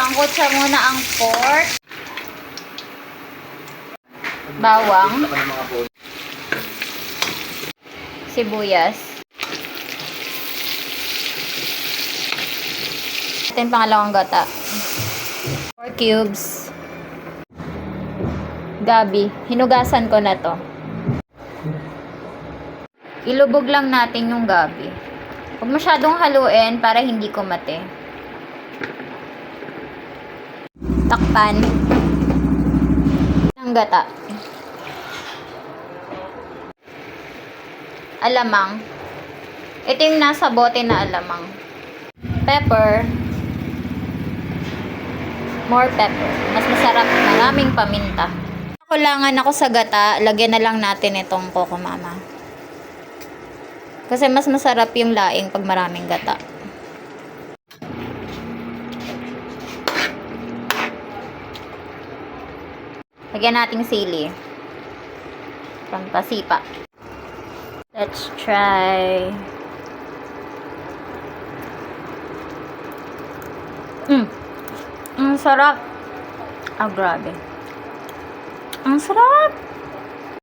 Sangkotsa muna ang pork. Bawang. Sibuyas. Ito yung pangalawang gata. 4 cubes. Gabi. Hinugasan ko na to. Ilubog lang natin yung gabi. Huwag masyadong haluin para hindi kumate. Takpan. Ang gata. Alamang. Ito yung nasa bote na alamang. Pepper. More pepper. Mas masarap. Maraming paminta. Kulangan ako sa gata. Lagyan na lang natin itong Coco Mama. Kasi mas masarap yung laing pag maraming gata. Lagyan nating sili. Pampasipa. Let's try. Ang sarap. Ah, grabe. Ang sarap.